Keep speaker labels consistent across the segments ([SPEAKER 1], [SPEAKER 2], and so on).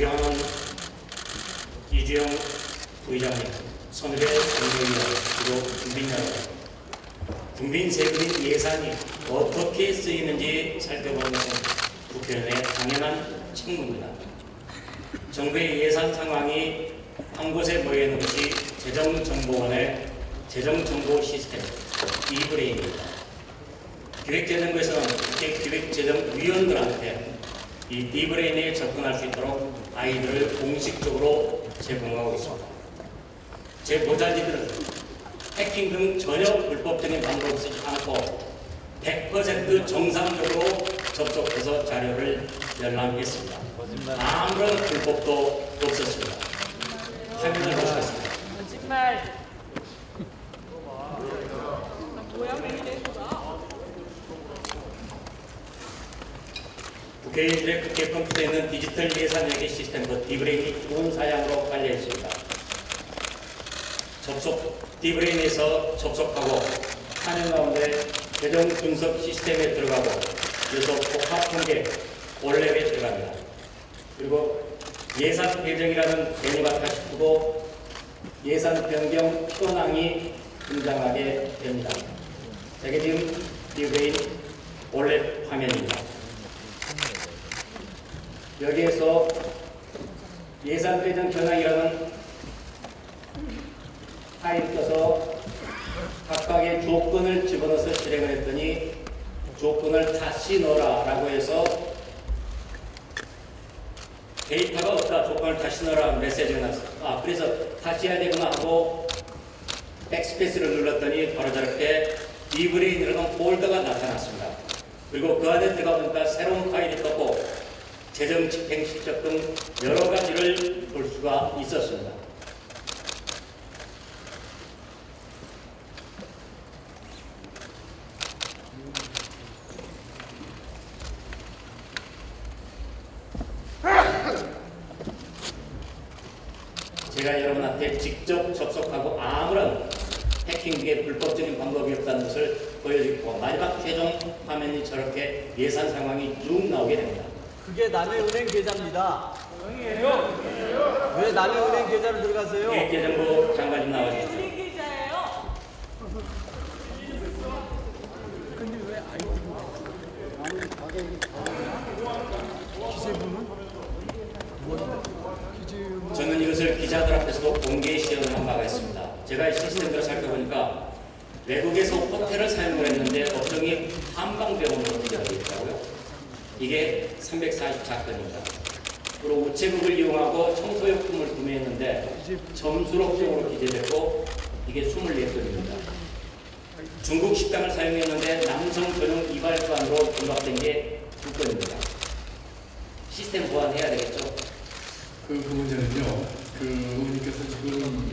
[SPEAKER 1] 존경하는 이주영 부의장님, 선의회 정무위원, 그리고 국민 여러분, 국민 세금인 예산이 어떻게 쓰이는지 살펴보는 것은 국회의원의 당연한 책무입니다. 정부의 예산 상황이 한 곳에 모여 있는 것이 재정정보원의 재정정보 시스템 이브레인입니다. 기획재정부에서는 기획재정위원들한테 이 이브레인에 접근할 수 있도록 아이디어를 공식적으로 제공하고 있습니다. 제 모자지들은 해킹 등 전혀 불법적인 방법을 쓰지 않고 100% 정상적으로 접속해서 자료를 열람했습니다. 아무런 불법도 없었습니다. 화면을 보시겠습니다.
[SPEAKER 2] 거짓말.
[SPEAKER 1] 국회의원들의 국회 컴퓨터에 있는 디지털 예산 회계 시스템 디브레인이 좋은 사양으로 깔려 있습니다. 디브레인에서 접속하고 화면 가운데 재정 분석 시스템에 들어가고 그래서 복합 통계 원랩에 들어갑니다. 그리고 예산 배정이라는 메뉴가 다시 뜨고 예산 변경 현황이 등장하게 됩니다. 이게 지금 디브레인 원랩 화면입니다. 여기에서 예산 배정 현황이라는 파일 떠서 각각의 조건을 집어넣어서 실행을 했더니 조건을 다시 넣어라라고 해서 데이터가 없다, 조건을 다시 넣어라 메시지가 났어요. 그래서 다시 해야 되구나 하고 백스페이스를 눌렀더니 바로 저렇게 이브레인이라는 폴더가 나타났습니다. 그리고 그 안에 들어가 보니까 새로운 파일이 떴고 재정 집행 실적 등 여러 가지를 볼 수가 있었습니다. 제가 여러분한테 직접 접속하고 아무런 해킹 등의 불법적인 방법이 없다는 것을 보여드리고 마지막 최종 화면이 저렇게 예산 상황이 쭉 나오게 됩니다.
[SPEAKER 3] 그게 남해은행 계좌입니다. 왜 남해은행 계좌를 들어가세요?
[SPEAKER 1] 기획재정부 장관님 나와주십시오.
[SPEAKER 2] 우리 계좌예요.
[SPEAKER 1] 저는 이것을 기자들 앞에서도 공개 시연을 한 바가 있습니다. 제가 이 시스템을 살펴보니까 외국에서 호텔을 사용을 했는데 업종이 한방병원으로 기재되어 있더라고요. 이게 344건입니다. 그리고 우체국을 이용하고 청소용품을 구매했는데 점수록적으로 기재됐고 이게 24건입니다. 중국 식당을 사용했는데 남성 전용 이발관으로 등록된 게 2건입니다. 시스템 보완해야 되겠죠?
[SPEAKER 4] 그 문제는요, 의원님께서 지금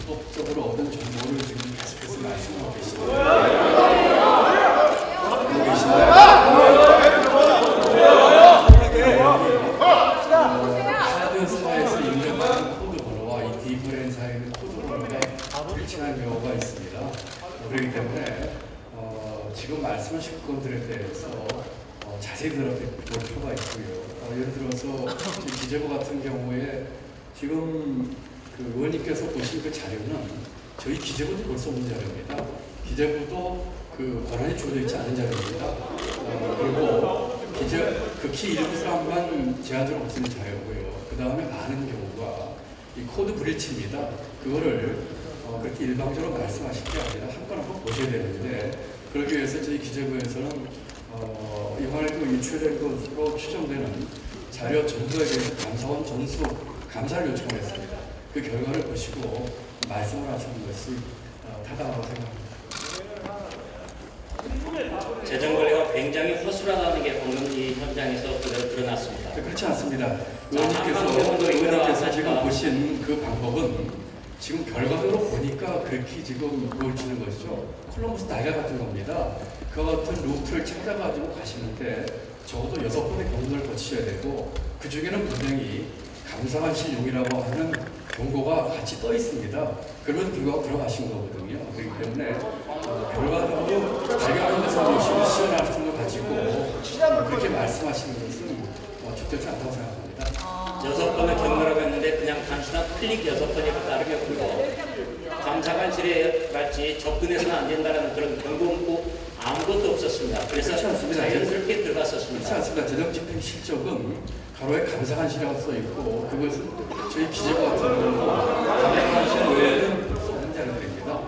[SPEAKER 4] 불법적으로 얻은 정보를 지금 계속해서 말씀하고 계시네요. 카드사에서 입력한 코드 번호와 이 디브레인 사이에 있는 코드 번호가 불치한 경우가 있습니다. 그렇기 때문에 지금 말씀하신 것들에 대해서 자세히 들어볼 필요가 있고요. 예를 들어서 기재부 같은 경우에 지금 의원님께서 보신 그 자료는 저희 기재부도 볼 수 없는 자료입니다. 기재부도 권한이 주어져 있지 않은 자료입니다. 그리고 극히 일부 사람만 제한적으로 없는 자료고요. 그 다음에 많은 경우가 이 코드 브리치입니다. 그거를 그렇게 일방적으로 말씀하실 게 아니라 한 건 한번 보셔야 되는데, 그러기 위해서 저희 기재부에서는 이번에 유출된 것으로 추정되는 자료 전부에 대해서 감사원 전수 감사를 요청했습니다. 그 결과를 보시고 말씀을 하시는 것이 타당하다고 생각합니다.
[SPEAKER 1] 재정관리가 굉장히 허술하다는 게 오늘 이 현장에서 그대로 드러났습니다.
[SPEAKER 4] 그렇지 않습니다. 의원님께서 지금 보신 그 방법은 지금 결과적으로 보니까 그렇게 지금 보여주는 것이죠. 콜럼버스 달걀 같은 겁니다. 그 같은 루트를 찾아가지고 가시는데 적어도 6번의 경로를 거치셔야 되고, 그 중에는 분명히 감사하실 용이라고 하는 경고가 같이 떠 있습니다. 그럼에도 불구하고 들어가신 거거든요. 그렇기 때문에 결과적으로 발견하는 데서 열심히 시연할 수 있는 거 가지고 그렇게 말씀하시는 것은 적절치 않다고 생각합니다.
[SPEAKER 1] 6번을 경로라고 했는데 그냥 단순한 클릭 6번이고 따름이 없고 감사관실에 같이 접근해서는 안 된다는 그런 경고 문구 아무것도 없었습니다. 그래서
[SPEAKER 4] 그렇지 않습니다.
[SPEAKER 1] 자연스럽게
[SPEAKER 4] 그렇지
[SPEAKER 1] 들어갔었습니다.
[SPEAKER 4] 않습니다. 재정집행 실적은 가로에 감사관실이라고 써 있고 그것은 저희 기재부 같은 경우는 감사관실 외에는 수 없는 자료들입니다.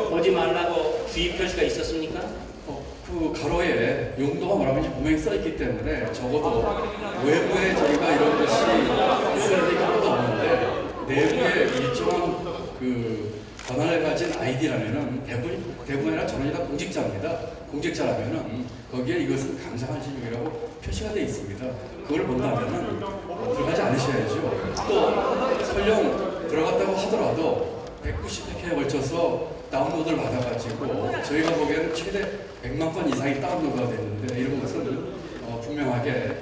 [SPEAKER 1] 보지 말라고 주의 표시가 있었습니까?
[SPEAKER 4] 그 가로에 용도가 뭐라는지 분명히 써 있기 때문에 적어도 외부에 저희가 이런 것이 있어야 될 필요도 없는데 내부에 일정한 그 권한을 가진 아이디라면은 대부분이나 전원이 다 공직자입니다. 공직자라면은 거기에 이것은 감사관실용이라고 표시가 되어 있습니다. 그걸 본다면은 들어가지 않으셔야죠. 또 설령 들어갔다고 하더라도 190회에 걸쳐서 다운로드를 받아가지고 저희가 보기에는 최대 100만 건 이상이 다운로드가 됐는데 이런 것은 분명하게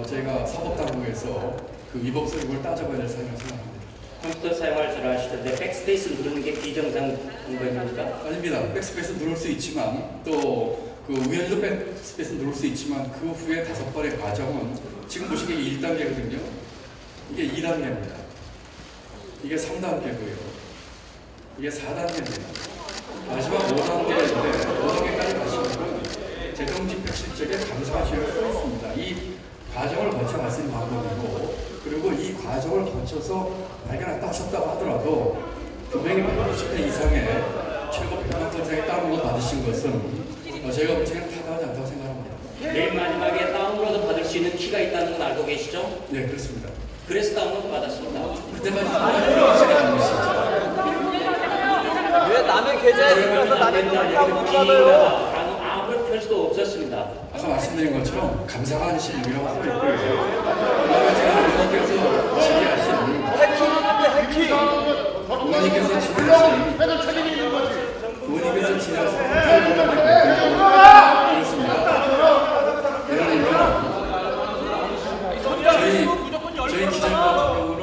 [SPEAKER 4] 저희가 사법당국에서 그 위법 소득을 따져봐야 될 사항이라고 생각합니다.
[SPEAKER 1] 컴퓨터 사용할 줄 아시던데 백스페이스 누르는 게 비정상 공간입니까?
[SPEAKER 4] 아닙니다. 백스페이스 누를 수 있지만 또 그 우연히도 백스페이스 누를 수 있지만 그 후에 5번의 과정은 지금 보시기에 1단계거든요. 이게 2단계입니다. 이게 3단계고요. 이게 4단계입니다. 마지막 5단계인데 5단계까지 가시면 재정집행 실적에 감사하시라고 써 있습니다. 이 과정을 거쳐 말씀인 방법이고 그리고 이 과정을 거쳐서 발견했다 하셨다고 하더라도 분명히 190회 이상의 최고 100만 건 이상의 다운로드 받으신 것은 저희가 볼 때는 타당하지 않다고 생각합니다.
[SPEAKER 1] 맨 마지막에 다운로드 받을 수 있는 키가 있다는 건 알고 계시죠?
[SPEAKER 4] 네, 그렇습니다.
[SPEAKER 1] 그래서 다운로드 받았습니다.
[SPEAKER 4] 그때까지 시간 것이죠.
[SPEAKER 3] 왜 남의 계좌에 들어가서 남의 돈을 다운로드 받아요?
[SPEAKER 1] 라는 아무런 표시도 없었습니다.
[SPEAKER 4] 아까 말씀드린 것처럼 감사관실용이라고 써 있고요. 그다음에 지금 의원께서 질의하신
[SPEAKER 3] 해킹!
[SPEAKER 4] 의원님께서 질의하신 의원님께서 질의하신 그렇습니다. 예를 들면 저희 기자님 같은 경우는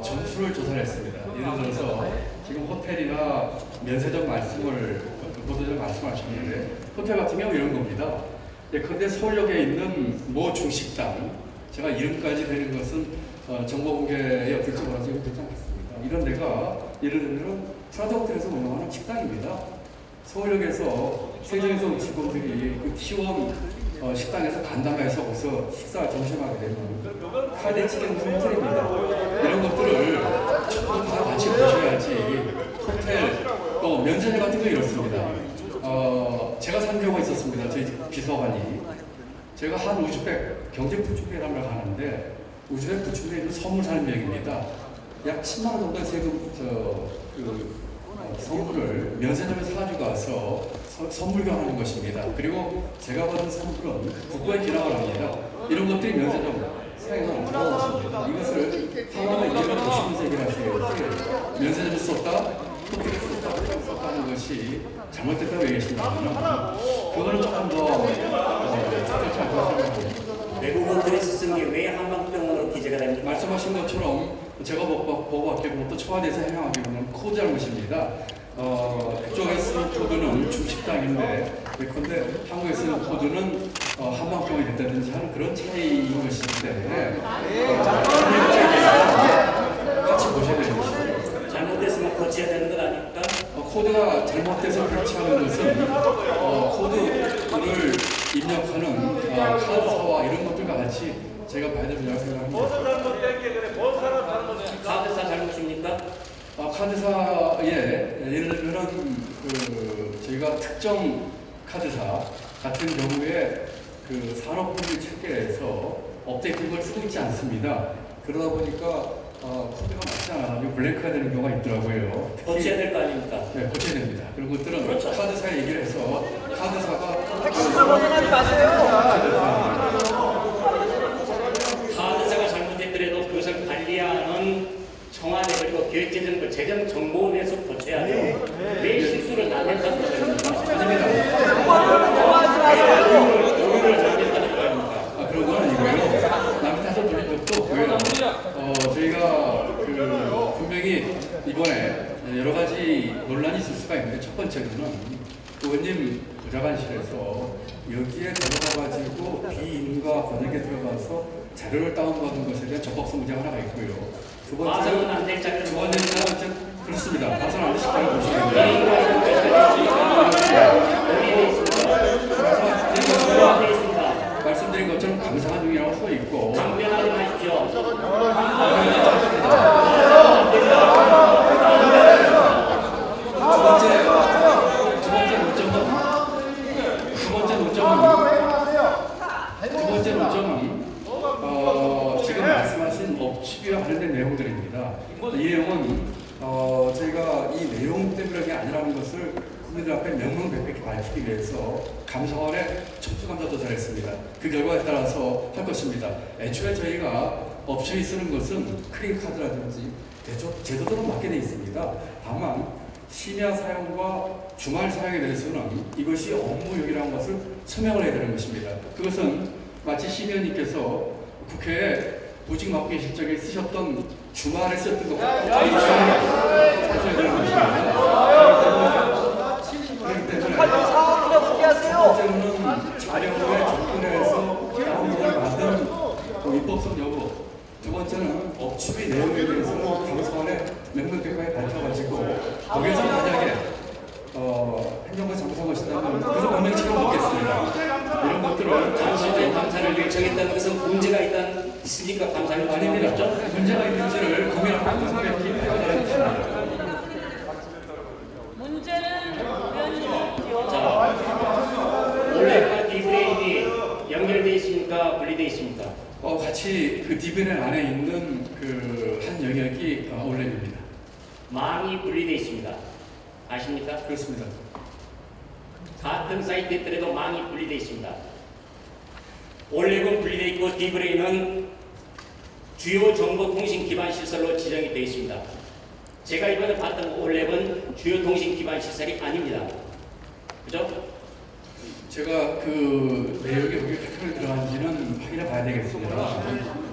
[SPEAKER 4] 점수를 조사를 했습니다. 예를 들어서 지금 호텔이나 면세점 보도자료 말씀하셨는데 호텔 같은 경우 이런 겁니다. 예컨대 서울역에 있는 모 중식당 제가 이름까지 되는 것은 정보 공개에 어떨지 몰라서 이거 듣지 않겠습니다. 이런 데가 예를 들면 프라자 호텔에서 운영하는 식당입니다. 서울역에서 세종에서 온 직원들이 그 T1 식당에서 간담회에서 거기서 점심하게 되면 카드 치킨 무슨 호텔입니다. 이런 것들을 전부 다 같이 보셔야지 호텔 또 면세점 같은 거 이렇습니다. 제가 산 경우가 있었습니다. 저희 비서관이 제가 한 우즈벡 경제부축회담을 가는데 우즈벡 부축회에 있는 선물 사는 비용입니다. 약 10만 원 정도의 세금 선물을 면세점에서 사가지고 가서 선물 교환하는 것입니다. 그리고 제가 받은 선물은 국고에 기록을 합니다. 이런 것들이 면세점 사용을 들어왔습니다. 이것을 하나의 이유를 보시면서 얘기를 하셔야지 면세점에 썼다, 호텔에 썼다는 것이 잘못됐다고 얘기하신다면 그거는 조금 더 적절치 않다고 생각합니다.
[SPEAKER 1] 외국 호텔에서 쓴 게 왜 한방병원으로 기재가 됩니까?
[SPEAKER 4] 말씀하신 것처럼 제가 보고받기로는 또 청와대에서 해명하기로는 코드 잘못입니다. 그쪽에 쓰는 코드는 중식당인데 예컨대 한국에 쓰는 코드는 한방병원이 됐다든지 하는 그런 차이인 것이기 때문에 같이 보셔야 되는 것이죠.
[SPEAKER 1] 잘못됐으면 고쳐야 되는 것 아닙니까?
[SPEAKER 4] 코드가 잘못돼서 그렇지 않은 것은 코드를 입력하는 카드사와 이런 것들과 같이 제가 봐야 된다고 생각합니다.
[SPEAKER 1] 카드사 잘못입니까?
[SPEAKER 4] 카드사에 예를 들면 저희가 특정 카드사 같은 경우에 그 산업분리 체계에서 업데이트된 걸 쓰고 있지 않습니다. 그러다 보니까 코드가 맞지 않아가지고 블랭크가 되는 경우가 있더라고요.
[SPEAKER 1] 고쳐야 될 거 아닙니까?
[SPEAKER 4] 네, 고쳐야 됩니다. 그런 것들은
[SPEAKER 1] 그렇죠.
[SPEAKER 4] 카드사에 얘기를 해서 카드사가
[SPEAKER 3] 핵심을 벗어나지 마세요.
[SPEAKER 1] 카드사가 잘못됐더라도 그것을 관리하는 청와대 그리고 결제정부 재정정보원에서 고쳐야 돼요. 왜 실수를 남했다는 겁니까? 오류를 남했다는 겁니까?
[SPEAKER 4] 그런 건 아니고요. 남의 탓을 돌린 적도 없고요. 저희가 분명히 이번에 여러 가지 논란이 있을 수가 있는데 첫 번째로는 의원님 보좌관실에서 여기에 들어가 가지고 비인가 번역에 들어가서 자료를 다운받은 것에 대한 적법성 문제가 하나가 있고요. 두
[SPEAKER 1] 봐서는
[SPEAKER 4] 번째는
[SPEAKER 1] 안 될 작은
[SPEAKER 4] 그렇습니다. 봐서는 안 될 식자를 보시면
[SPEAKER 1] 어디에 있습니다.
[SPEAKER 4] 말씀드린 것처럼 감사한 중이라고 써 있고
[SPEAKER 1] 강변하지 마십시오.
[SPEAKER 4] 두 번째 논점은 지금 말씀하신 업추비와 관련된 내용들입니다. 이 내용은 저희가 이 내용 때문에 아니라는 것을 국민들 앞에 명명백백히 밝히기 위해서 감사원에 촉수감사조사를 했습니다. 그 결과에 따라서 할 것입니다. 애초에 저희가 업추비 쓰는 것은 크레딧카드라든지 제도대로 맞게 되어 있습니다. 다만 심야 사용과 주말 사용에 대해서는 이것이 업무용이라는 것을 서명을 해야 되는 것입니다. 그것은 마치 심의원님께서 국회에 보직 맡고 계실 적에 쓰셨던 주말에 썼던 것과 똑같이 써야 되는 것입니다. 그렇기 때문에 첫 번째로는 자료의 조건에서 다운로드를 받은 입법성 여부, 두 번째는 업추비 내용에 대해서는 감사원에 명명백백하게 밝혀가지고 거기에서 만약에 행정부 잘못한 것이라면 그래서 분명히 책임을 묻겠습니다. 이런 것들을
[SPEAKER 1] 당시에 감사를 요청했다는 것은 문제가 있으니까 감사를
[SPEAKER 4] 아닙니다.
[SPEAKER 1] 받는
[SPEAKER 4] 문제가 있는지를 국민 앞에 명백히 밝혀달라는 것입니다.
[SPEAKER 2] 문제는 의원님이지요.
[SPEAKER 1] 자, 원래가 디브레인이 연결되어 있습니까? 분리되어 있습니까?
[SPEAKER 4] 같이 그 디브렌 안에 있는 그 한 영역이 올렘입니다.
[SPEAKER 1] 망이 분리되어 있습니다. 아십니까?
[SPEAKER 4] 그렇습니다.
[SPEAKER 1] 같은 사이트에 있더라도 망이 분리되어 있습니다. 올렘은 분리되어 있고 디브레인은 주요 정보통신 기반 시설로 지정이 되어 있습니다. 제가 이번에 봤던 올렘은 주요 통신 기반 시설이 아닙니다. 그죠?
[SPEAKER 4] 제가 그 내용이 여기 팩트에 들어간지는 확인해 봐야 되겠습니다.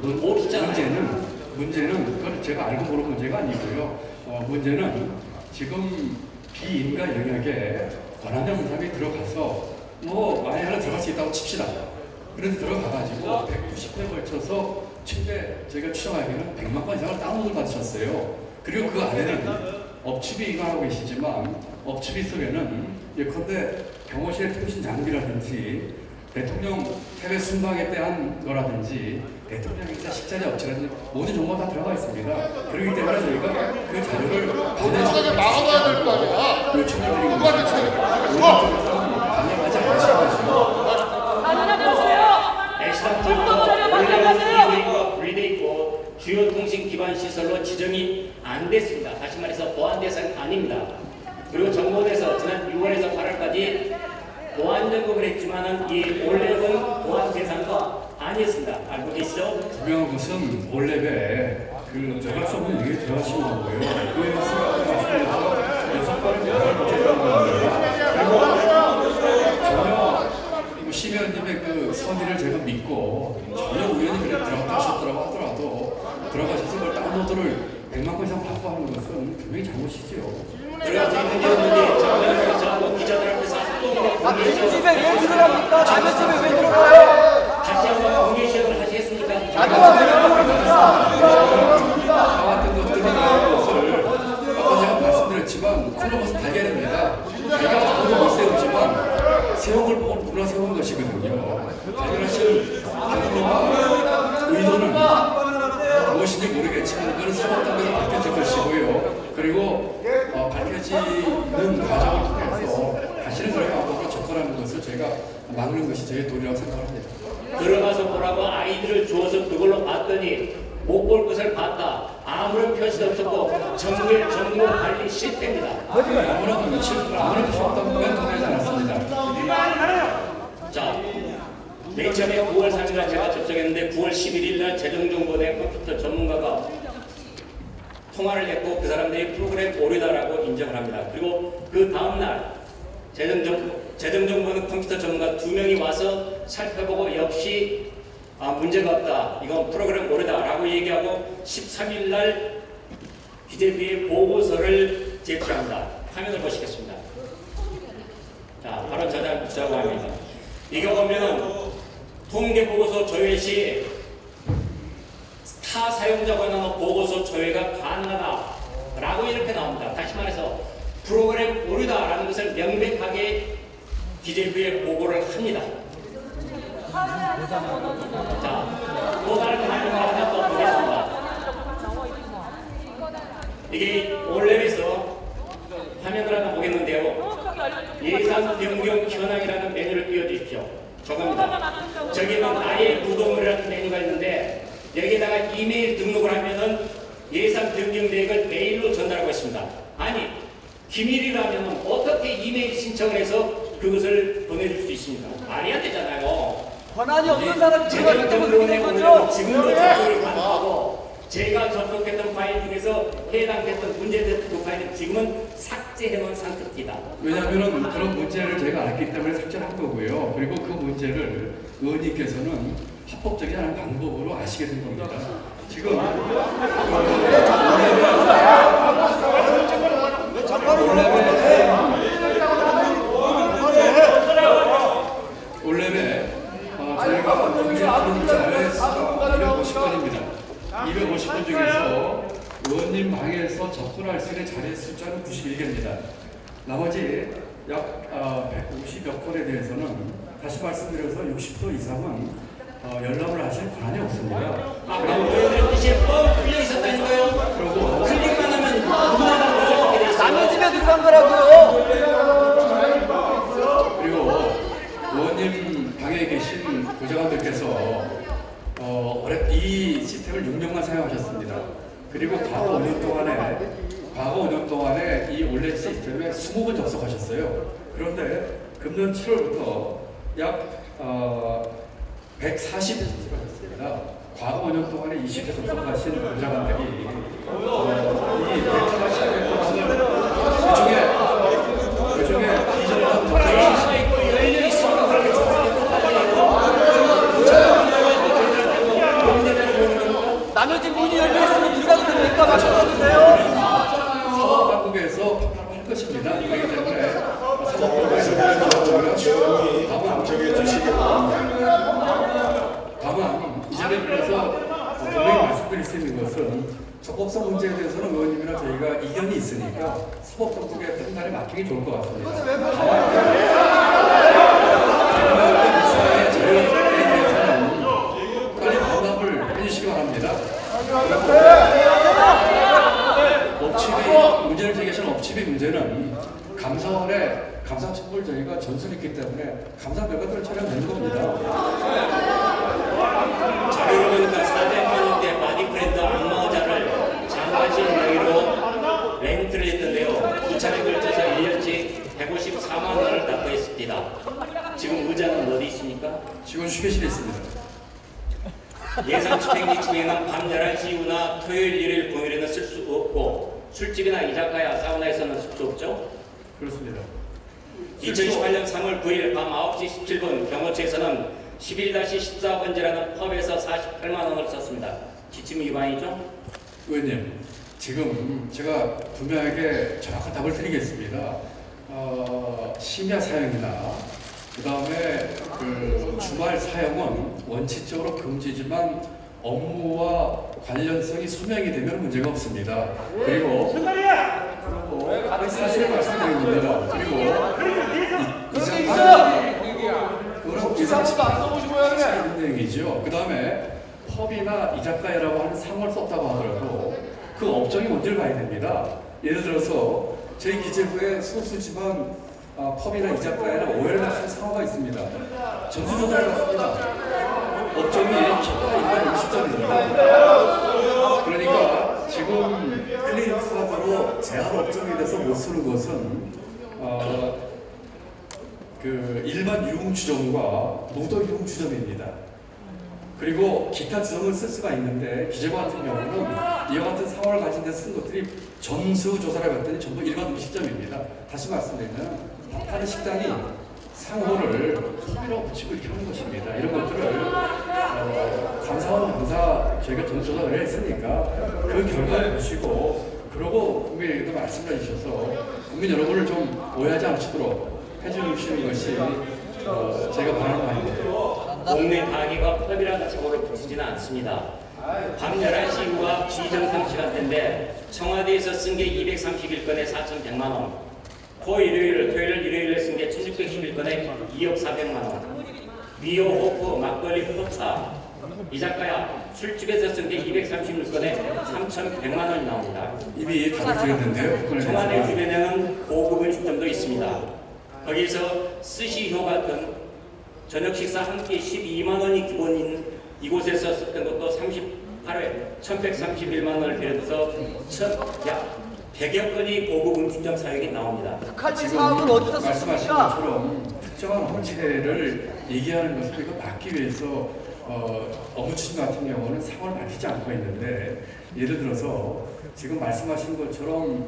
[SPEAKER 1] 모르잖아요.
[SPEAKER 4] 문제는 그건 제가 알고 모르는 문제가 아니고요. 문제는 지금 비인가 영역에 권한대행 사람이 들어가서 만에 하나 들어갈 수 있다고 칩시다. 그런데 들어가가지고 190회에 걸쳐서 최대 저희가 추정하기에는 100만 건 이상을 다운로드 받으셨어요. 그리고 그 안에는 업추비 이용하고 계시지만 업추비 속에는 예컨대 경호실의 통신 장비라든지 대통령 해외 순방에 대한 거라든지 대통령의 식자재 업체라든지 모든 정보가 다 들어가 있습니다. 그렇기 때문에 저희가 그 자료를
[SPEAKER 5] 어떻게 막아봐야 될 거 아니야?
[SPEAKER 4] 요청을 드리고
[SPEAKER 5] 누구한테
[SPEAKER 4] 있습니다. 반영하지 않으시고
[SPEAKER 1] 엑스트라 분리되어 있고 주요 통신 기반 시설로 지정이 안 됐습니다. 다시 말해서 보안 대상이 아닙니다. 그리고 정보원에서 지난 6월에서 8월까지 보안 점검을 했지만은 이 올렘은 보안 대상도 아니었습니다. 알고 계시죠?
[SPEAKER 4] 분명한 것은 올랩에 그 들어갈 수 없는 얘기 들어가신 거고요. 그에 대해서 말씀드려서 6번을 못했다는 겁니다. 그리고 전혀 심의원님의 그 선의를 제가 믿고 전혀 우연히 그래 들어갔다 하셨더라고 하더라도 들어가셔서 그걸 다운로드를 100만 건 이상 받고 하는 것은 분명히 잘못이죠.
[SPEAKER 1] 들어가서 있는 문제였는데 저 기자들 앞에서
[SPEAKER 3] 남의 집에 왜 들어갑니까? 남의 집에 왜 들어가요?
[SPEAKER 1] 다시 한번 공개 시험을 하시겠습니까?
[SPEAKER 4] 나왔던 것들이 것을 아까 제가 말씀드렸지만 콜로버스 달걀입니다. 달걀 보고 못 세우지만 세운 걸 보고 누나 세운 것이거든요. 당연하신 경로와 의도는 무엇인지 모르겠지만 그건 사법당국에 밝혀질 것이고요. 그리고 밝혀지는 과정을 통해서 다시는 그런 방법으로 접근하는 것을 저희가 막는 것이 저희의 도리라고 생각합니다.
[SPEAKER 1] 들어가서 보라고 아이들을 주어서 그걸로 봤더니 못 볼 것을 봤다. 아무런 표시도 없었고 정보 관리 실패입니다.
[SPEAKER 4] 아무런 표시 없다고 동의하지 않았습니다.
[SPEAKER 1] 자, 맨 처음에 9월 3일 제가 접속했는데 9월 11일 날 재정정보대 컴퓨터 전문가가 통화를 했고 그 사람들이 프로그램 오류다라고 인정을 합니다. 그리고 그 다음날 재정정보는 컴퓨터 전문가 2명이 와서 살펴보고 역시 문제가 없다. 이건 프로그램 오류다라고 얘기하고 13일 날 기재부에 보고서를 제출합니다. 화면을 보시겠습니다. 자, 바로 저자고 합니다. 이거 보면은 통계보고서 조회 시 타 사용자 권한의 보고서 조회가 가능하다라고 이렇게 나옵니다. 다시 말해서 프로그램 오류다라는 것을 명백하게 기재부에 보고를 합니다. 자, 또 다른 화면을 하나 또 보겠습니다. 이게 올랩에서 화면을 하나 보겠는데요. 예산 변경 현황이라는 메뉴를 띄워주십시오. 저겁니다. 저기는 나의 무덤이라는 메뉴가 있는데 여기에다가 이메일 등록을 하면은 예산 변경 계획을 메일로 전달하고 있습니다. 아니, 기밀이라면 어떻게 이메일 신청을 해서 그것을 보내줄 수 있습니까? 말이 안 되잖아요.
[SPEAKER 3] 권한이 없는 사람이
[SPEAKER 1] 제가
[SPEAKER 3] 들어가기 때문에
[SPEAKER 1] 등록을
[SPEAKER 3] 그런
[SPEAKER 1] 해보면
[SPEAKER 3] 거죠.
[SPEAKER 1] 지금도 접속을 가능하고 제가 접속했던 파일 중에서 해당됐던 문제됐던 그 파일은 지금은 삭제해놓은 상태입니다.
[SPEAKER 4] 왜냐하면 그런 문제를 저희가 알기 때문에 삭제를 한 거고요. 그리고 그 문제를 의원님께서는 합법적인 하는 방법으로 아시게 된 겁니다. 지금 올레에 저희가 공개하는 자료의 수가 250건입니다. 250건 중에서 의원님 방에서 접근할 수 있는 자리의 숫자는 91개입니다. 나머지 약 150여 건에 대해서는 다시 말씀드려서 60% 이상은 연락을 하실 권한이 없습니다.
[SPEAKER 1] 그럼 의원들의 뜻이 뻥 뚫려 있었다니까요.
[SPEAKER 4] 그리고
[SPEAKER 1] 클릭만 하면 누구나 어떻게 돼 있어요?
[SPEAKER 3] 남의 집에 들어간 거라고요.
[SPEAKER 4] 그리고 의원님 방에 계신 보좌관들께서 이 시스템을 6년간 사용하셨습니다. 그리고 과거 5년 동안에 이 올레 시스템에 20번 접속하셨어요. 그런데 금년 7월부터 약 140회 접속하셨습니다. 과거 5년 동안에 20회 접속하신 보좌관들이 이 140회 동안을 그중에 비정상 접속을
[SPEAKER 1] 있고 열려 있으니까 그렇게
[SPEAKER 3] 남의 집 문이 열려 있으면 누가 그럽니까? 마찬가지세요.
[SPEAKER 4] 사법당국에서 할 것입니다. 그렇기 때문에 사법당국에서
[SPEAKER 5] 방청해 주시기 바랍니다.
[SPEAKER 4] 다만 이 자리에 그래서 분명히 말씀드릴 수 있는 것은 적법성 문제에 대해서는 의원님이나 저희가 이견이 있으니까 사법당국의 판단에 맡기기 좋을 것 같습니다. 저희에 대해서는 빨리 반납을 해주시기 바랍니다. 업체비 문제를 제기하신 업체비 문제는 감사원의 감사청구를 저희가 전수했기 때문에 감사 결과들을 촬영되는 겁니다.
[SPEAKER 1] 자료로 보니까 400만 원대 바디 브랜드 안마의자를 장관실 명의로 렌트를 했던데요. 2차례 걸쳐서 1년치 154만 원을 납부했습니다. 지금 의자는 어디 있습니까?
[SPEAKER 4] 지금 휴게실에 있습니다.
[SPEAKER 1] 예산 집행기 중에는 밤 11시 이후나 토요일, 일요일, 공휴일에는 쓸 수 없고 술집이나 이자카야, 사우나에서는 쓸 수 없죠.
[SPEAKER 4] 그렇습니다.
[SPEAKER 1] 2018년 3월 9일 밤 9시 17분 경호처에서는 11-14번지라는 펍에서 48만 원을 썼습니다. 지침 위반이죠?
[SPEAKER 4] 의원님, 지금 제가 분명하게 정확한 답을 드리겠습니다. 심야 사용이나 그 다음에 그 주말 사용은 원칙적으로 금지지만 업무와 관련성이 소명이 되면 문제가 없습니다. 그리고 사실을 말씀드린 겁니다. 그리고 이상 얘기죠. 그 다음에 펍이나 이자카야라고 하는 상호를 썼다고 하더라도 그 업종이 뭔지를 봐야 됩니다. 예를 들어서 저희 기재부에 소수지만 펍이나 이자카야나 오해를 낳는 상호가 있습니다. 전수조사를 받습니다. 업종이 기타 일반 50점입니다. 그러니까 지금 클리닉카드로 제한 업종에 대해서 못 쓰는 것은 그 일반 유흥 주점과 무도 유흥 주점입니다. 그리고 기타 주점을 쓸 수가 있는데 기재부 같은 경우는 이와 같은 상황을 가진 데 쓴 것들이 전수 조사를 봤더니 전부 일반 음식점입니다. 다시 말씀드리면 밥하는 식당이 상호를 펍이라고 붙이고 이렇게 하는 것입니다. 이런 것들을 감사원 감사 저희가 전수조사를 했으니까 그 결과를 보시고 그러고 국민에게도 말씀해 주셔서 국민 여러분을 좀 오해하지 않으시도록 해주시는 것이 제가 바라는 바입니다.
[SPEAKER 1] 동네 가게가 펍이라는 사고를 붙이지는 않습니다. 밤 11시 이후가 비정상 시간대인데 청와대에서 쓴 게 231건에 4,100만 원, 토요일, 일요일에 쓴 게 1,611건에 2억 400만 원, 미오, 호프, 막걸리, 포차, 이 작가야 술집에서 쓴 게 236건에 3,100만 원이 나옵니다.
[SPEAKER 4] 이미 답을 드렸는데요.
[SPEAKER 1] 청와대 주변에는 고급 음식점도 있습니다. 거기서 스시효 같은 저녁 식사 한 끼 12만 원이 기본인 이곳에서 썼던 것도 38회 1131만 원을 비롯해서 약 100여 건이 고급 음식점 사역이 나옵니다.
[SPEAKER 3] 칼질 사업은 어디서
[SPEAKER 4] 말씀하신
[SPEAKER 3] 썼습니까?
[SPEAKER 4] 것처럼 특정한 업체를 얘기하는 것을 이거 막기 위해서 업무 추진 같은 경우는 상을 밝히지 않고 있는데, 예를 들어서 지금 말씀하신 것처럼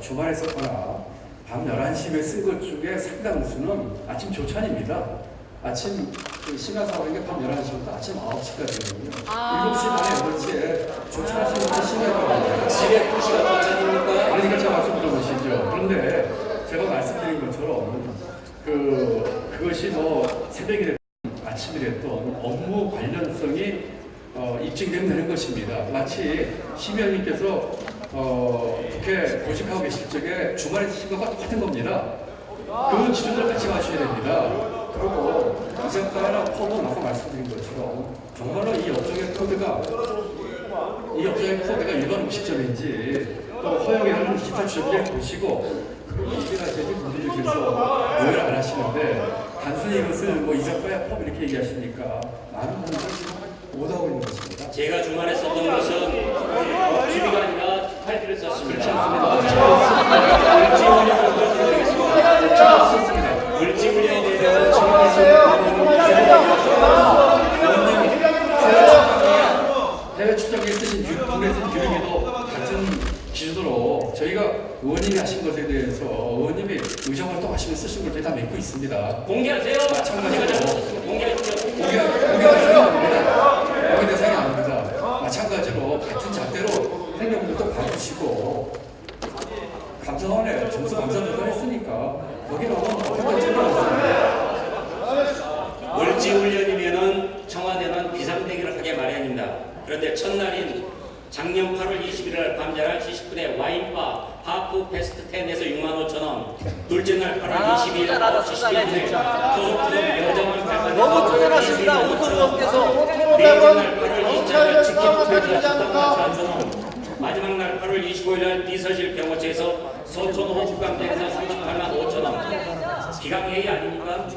[SPEAKER 4] 주말에 썼거나 밤 11시에 쓴 것 중에 상당수는 아침 조찬입니다. 아침 심야사업인 게 밤 11시부터 아침 9시까지거든요. 7시 반에 8시에 조찬하시는 분이 심야사업입니다.
[SPEAKER 1] 집에 2시가 도착입니까?
[SPEAKER 4] 그러니까 제가 말씀 들어보시죠. 그런데 제가 말씀드린 것처럼 그것이 뭐 새벽이 됐든 아침이 됐든 업무 관련성이 입증되면 되는 것입니다. 마치 심의원님께서 국회 보직하고 계실 적에 주말에 쓰신 것과 똑같은 겁니다. 그 기준을 같이 마셔야 됩니다. 그리고 기자가나 포도 아까 말씀드린 것처럼 정말로 이 업종의 코드가 일반 음식점인지 또 허용이라는 기타 취업에 보시고 그리고 이해하셔야지 분들께서 오해를 안 하시는데, 단순히 이것을 뭐 이자과야 법 이렇게 얘기하시니까 많은 분들이 지금 오다고 있는 것입니다.
[SPEAKER 1] 제가 주말에 썼던 것은 주비가 아니라 팔기를 썼습니다. 물질훈련에 대해서
[SPEAKER 4] 해외 출장에 쓰신 국내에서 유명해도 같은 기준으로 저희가 의원님이 하신 것에 대해서 의원님이 의정활동 하시면 쓰신 걸 저희 다 믿고 있습니다.
[SPEAKER 1] 공개하세요.
[SPEAKER 4] 마찬가지로
[SPEAKER 1] 공개하십시오.
[SPEAKER 4] 공개 대상이 아닙니다. 공개 대상이 아닙니다. 마찬가지로 같은 잣대로 행정부도 봐주시고 감사원에 점수 감사 조사했으니까 거기 나오면 어떤 건지는 없습니다.
[SPEAKER 1] 물질훈련이면은 청와대는 비상대기를 하게 마련입니다. 그런데 첫날인 작년 8월 21일 날 밤 11시 10분에 와인바 하프 페스트 10에서 6만 5천 원, 둘째 날 8월 22일 9시 11분에 소속club 여정을 발간해서
[SPEAKER 3] 너무 쪼잔하십니다. 오선원께서.
[SPEAKER 1] 넷째 날 8월 24일 치킨 투표에서 10만 4천 원, 마지막 날 8월 25일 날 비서실 병원체에서 서촌호 국감대에서 38만 5천 원. 기강회의 아닙니까?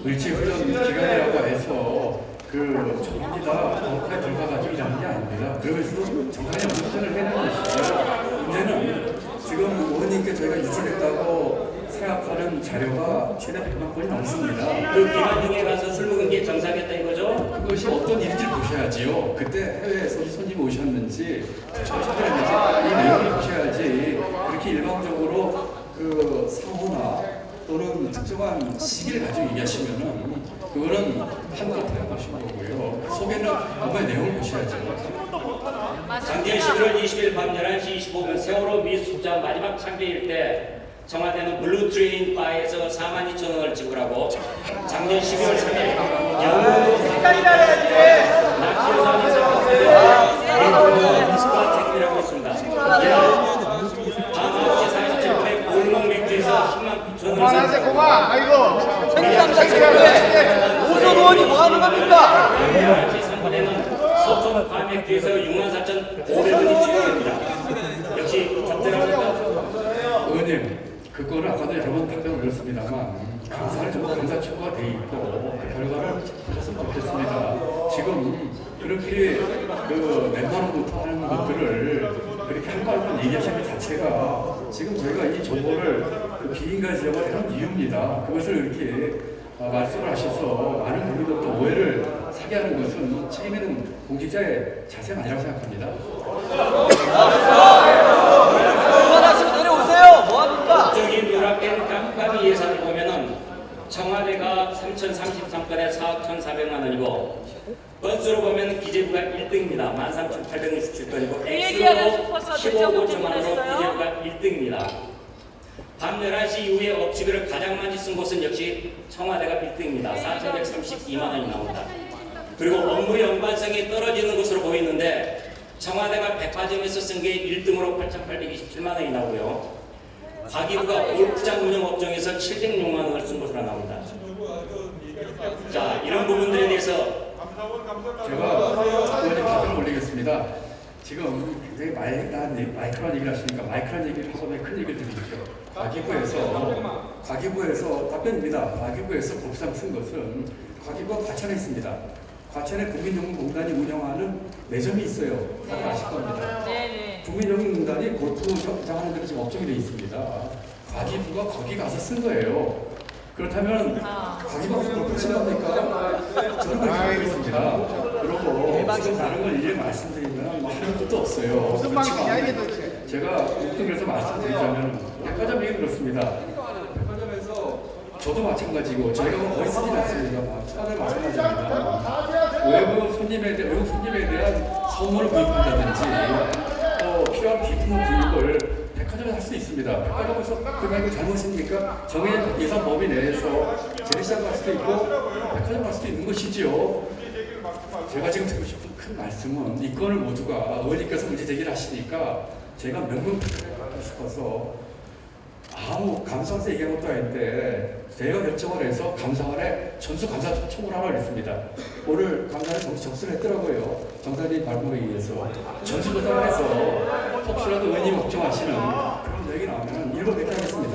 [SPEAKER 4] 물질훈련 기간이라고 해서 전부 다 법에 들어가가지고 일하는 게 아닙니다. 그러면서도 정상의 무수를 해내는 것이죠. 문제는 지금 의원님께 저희가 유출했다고 생각하는 자료가 최대 100만 건이 넘습니다.
[SPEAKER 1] 그 기관중에 가서 술 먹은 게 정상이었다 이거죠?
[SPEAKER 4] 그것이 어떤 일인지 보셔야지요. 그때 해외에서 손님 오셨는지 처신했는지 이 내용을 보셔야지 그렇게 일방적으로 상호나 또는 특정한 시기를 가지고 얘기하시면은 그거는 한껏 보신 거고요. 속에는 법의 내용을 보셔야죠.
[SPEAKER 1] 작년 11월 20일 밤 11시 25분 세월호 미수자 마지막 참배일 때 청와대는 블루트레인 바에서 42,000원을 지불하고 작년 12월 3일 영국으로 낚시여선이 있었는데 스파 책임이라고 했습니다. 밤 9시 47분에 골목 맥주에서 10만 9천원을
[SPEAKER 5] 고마, 아이고.
[SPEAKER 3] 생산자 체크에 오선 의원이 뭐 하는 겁니까?
[SPEAKER 1] 11시 3분에는 서촌 과맥주에서 64,500원이 지급됩니다. 역시 적절합니까?
[SPEAKER 4] 의원님, 그거를 아까도 여러 번 답변 올렸습니다만 감사를 좀 감사 초과가 돼 있고 그 결과를 보셨으면 좋겠습니다. 지금 그렇게 몇만 원부터 하는 것들을 그렇게 한번 얘기하시는 것 자체가 지금 저희가 이 정보를 비인가 지역을 해놓은 이유입니다. 그것을 이렇게 말씀을 하셔서 많은 국민들도 오해를 사게 하는 것은 책임 있는 공직자의 자세가 아니라고 생각합니다.
[SPEAKER 3] 그만하시고 내려오세요. 뭐합니까?
[SPEAKER 1] 법적인 누락된 깜깜이 예산을 보면은 청와대가 3,033건에 4억 1,400만 원이고 건수로 보면 기재부가 1등입니다. 13,867건이고
[SPEAKER 2] 얘기하고
[SPEAKER 1] 액수로
[SPEAKER 2] 싶어서
[SPEAKER 1] 15억 5천만 원으로
[SPEAKER 2] 질문했어요.
[SPEAKER 1] 기재부가 1등입니다. 밤 11시 이후에 업체비를 가장 많이 쓴 곳은 역시 청와대가 1등입니다. 4,132만 원이 나옵니다. 그리고 업무 연관성이 떨어지는 것으로 보이는데 청와대가 백화점에서 쓴 게 1등으로 8,827만 원이 나오고요. 과기부가 골프장 운영 업종에서 706만 원을 쓴 것으로 나옵니다. 자, 이런 부분들에 대해서
[SPEAKER 4] 제가 의원님 답변을 올리겠습니다. 지금 굉장히 마이크로한 얘기를 하시니까 마이크로한 얘기를 하고 큰 얘기를 드리죠. 과기부에서 답변입니다. 과기부에서 골프장 쓴 것은 과기부가 과천에 있습니다. 과천에 국민연금공단이 운영하는 매점이 있어요. 다들 아실 겁니다.
[SPEAKER 2] 네네.
[SPEAKER 4] 국민연금공단이 골프장 하는 데로 지금 업종이 되어 있습니다. 과기부가 거기 가서 쓴 거예요. 그렇다면 과기부가 무슨 골프 친답니까? 저는 그렇게 알고 있습니다. 그리고 지금 다른 걸 일일이 말씀드리면 뭐 하는 것도 없어요. 그렇지만 제가 목동에서 말씀드리자면 백화점 얘기 그렇습니다. 백화점에서 저도 마찬가지고 저희가 뭐 거의 쓰진 않습니다. 다들 마찬가지입니다. 외국 손님에 대한 선물을 구입한다든지 또 필요한 비품 구입을 백화점에서 할 수 있습니다. 백화점에서 그게 아니고 잘못입니까? 정해진 예산 범위 내에서 재래시장 갈 수도 있고 백화점 갈 수도 있는 것이지요. 제가 지금 드리고 싶은 큰 말씀은 이 건을 모두가 의원님께서 문제 제기를 하시니까 제가 명명백백을 하고 싶어서 아무 감사원에서 얘기한 것도 아닌데 제가 결정을 해서 감사원에 전수 감사 청구를 하라고 했습니다. 오늘 감사원에 접수를 했더라고요. 정사님 발표에 의해서 전수 조사를 해서 혹시라도 의원님 걱정하시는 그런 얘기 나오면 일부 배달하겠습니다.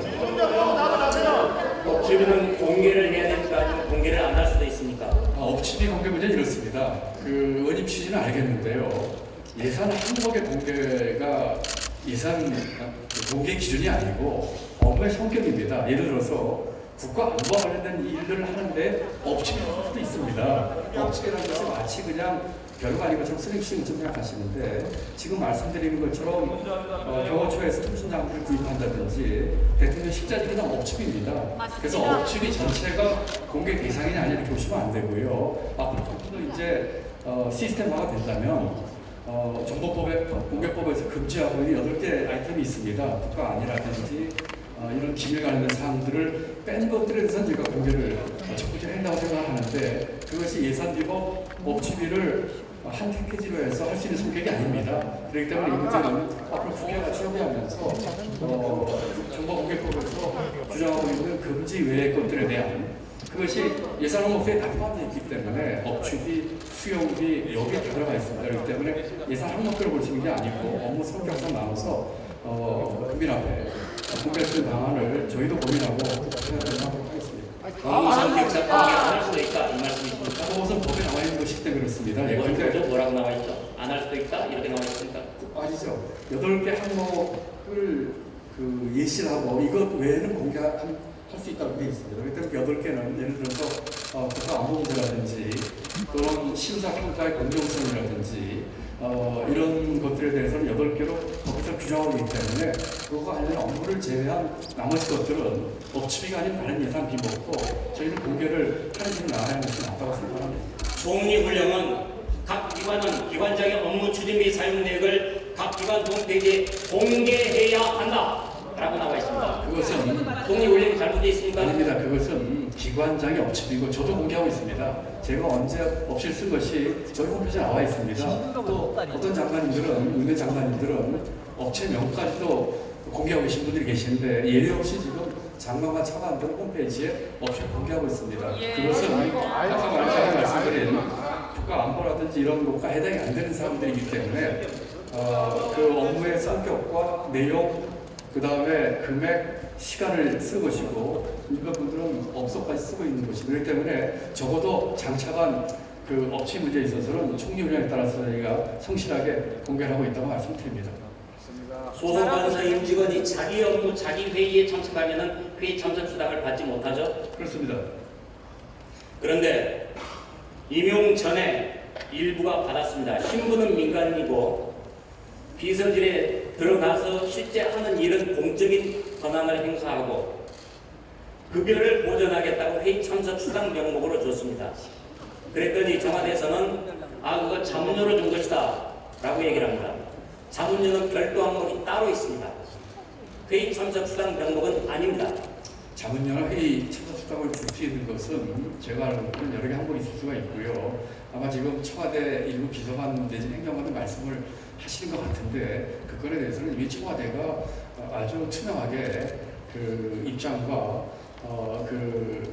[SPEAKER 1] 업체비는 공개를 해야 됩니까? 아니면 공개를 안 할 수도 있습니까?
[SPEAKER 4] 업체비 공개 문제는 이렇습니다. 그 의원님 취지는 알겠는데요. 예산 항목의 공개가 예산 공개 기준이 아니고 업무의 성격입니다. 예를 들어서 국가 안보와 관련된 일들을 하는데 업체비가 있을 수도 있습니다. 업체비라는 것이 마치 그냥 별거 아닌 것처럼 쓰레기치는 것처럼 생각하시는데 지금 말씀드리는 것처럼 경호처에서 통신장비를 구입한다든지 대통령 식자재는 다 업체비입니다. 그래서 업체비 전체가 공개 대상이 아니라 이렇게 보시면 안 되고요. 앞으로 조금 더 이제 시스템화가 된다면 공개법에서 금지하고 있는 8개 아이템이 있습니다. 국가 안이라든지 이런 기밀 관련된 사항들을 뺀 것들에 대해서는 저희가 공개를 적극적으로 한다고 생각하는데 그것이 예산비고 업체비를 한 패키지로 해서 할 수 있는 성격이 아닙니다. 그렇기 때문에 이 문제는 앞으로 국회가 처리하면서 정보공개법에서 규정하고 있는 금지 외의 것들에 대한 그것이 예산 항목에 다 포함되어 있기 때문에 업체비, 수용비 여기에 다 들어가 있습니다. 그렇기 때문에 예산 항목들을 볼 수 있는 게 아니고 업무 성격상 나눠서 국민 앞에 공개할 수 있는 방안을 저희도 고민하고 생각하도록 하겠습니다.
[SPEAKER 1] 업무 성격상 공개 안 할 수도 있다 이 말씀이십니까?
[SPEAKER 4] 그것은 법에 나와 있는 것이기 때문에 그렇습니다.
[SPEAKER 1] 그런데 뭐라고 나와 있죠? 안 할 수도 있다 이렇게 나와 있습니까?
[SPEAKER 4] 아니죠. 8개 항목을 예시를 하고 이것 외에는 공개할 수 있다고 되어 있습니다. 그렇기 때문에 8개는 예를 들어서 국가 안보 문제라든지 또는 심사 평가의 공정성이라든지 이런 것들에 대해서는 8개로 법에서 규정하고 있기 때문에 그거와 관련된 업무를 제외한 나머지 것들은 업체비가 아닌 다른 예산 비목도 저희는 공개를 하는 식으로 나가야 하는 것이 낫다고 생각합니다.
[SPEAKER 1] 종리훈령은 각 기관은 기관장의 업무 추진 및 사용 내역을 각 기관 홈페이지에 공개해야 한다 라고 나와 있습니다.
[SPEAKER 4] 그것은
[SPEAKER 1] 종리훈령이 잘못되어 있습니까?
[SPEAKER 4] 아닙니다. 그것은 기관장의 업체비고 저도 공개하고 있습니다. 제가 언제 업체를 쓴 것이 저희 홈페이지에 나와 있습니다. 또 어떤 장관님들은 의회 장관님들은 업체명까지도 공개하고 계신 분들이 계시는데 예외 없이 지금 장관과 차관들 홈페이지에 업체 공개하고 있습니다. 그것은 아까 제가 말씀드린 국가 안보라든지 이런 것과 해당이 안 되는 사람들이기 때문에 그 업무의 성격과 내용 그 다음에 금액, 시간을 쓸 것이고 이런 분들은 업소까지 쓰고 있는 것이고 그렇기 때문에 적어도 장차관 그 업체 문제에 있어서는 총리훈령에 따라서 저희가 성실하게 공개를 하고 있다고 말씀드립니다.
[SPEAKER 1] 소속관서 임직원이 자기 업무, 자기 회의에 참석하면 회의 참석 수당을 받지 못하죠?
[SPEAKER 4] 그렇습니다.
[SPEAKER 1] 그런데 임용 전에 일부가 받았습니다. 신분은 민간인이고 비서실에 들어가서 실제 하는 일은 공적인 권한을 행사하고 급여를 보전하겠다고 회의 참석 수당 명목으로 줬습니다. 그랬더니 청와대에서는 그거 자문료로 준 것이다 라고 얘기를 합니다. 자문료는 별도 항목이 따로 있습니다. 회의 참석 수당 명목은 아닙니다.
[SPEAKER 4] 자문위원 회의 참석 수당을 줄 수 있는 것은 제가 알고는 여러 개 항목이 있을 수가 있고요. 아마 지금 청와대 일부 비서관 내진 행정관은 말씀을 하시는 것 같은데 그 건에 대해서는 이미 청와대가 아주 투명하게 그 입장과 그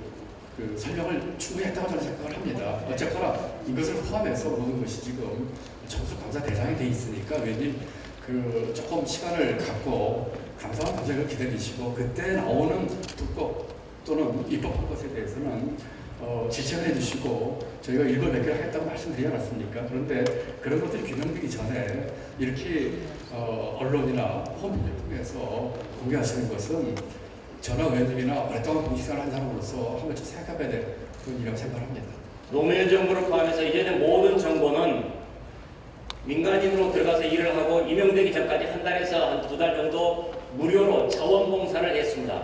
[SPEAKER 4] 설명을 충분히 했다고 저는 생각을 합니다. 어쨌거나 이것을 포함해서 모든 것이 지금 정수 감사 대상이 돼 있으니까 의원님 그 조금 시간을 갖고 감사원 과정을 기다리시고 그때 나오는 불법 또는 입법한 것에 대해서는 지적을 해주시고 저희가 일벌백계를 하겠다고 말씀드리지 않았습니까? 그런데 그런 것들이 규명되기 전에 이렇게 언론이나 홈페이지를 통해서 공개하시는 것은 전화 의원님이나 오랫동안 공직생활을 한 사람으로서 한 번쯤 생각해봐야 될 그런 일이라고 생각합니다.
[SPEAKER 1] 노무현 정부를 포함해서 이제는 모든 정보는 민간인으로 들어가서 일을 하고 임용되기 전까지 한 달에서 한 2달 정도 무료로 자원봉사를 했습니다.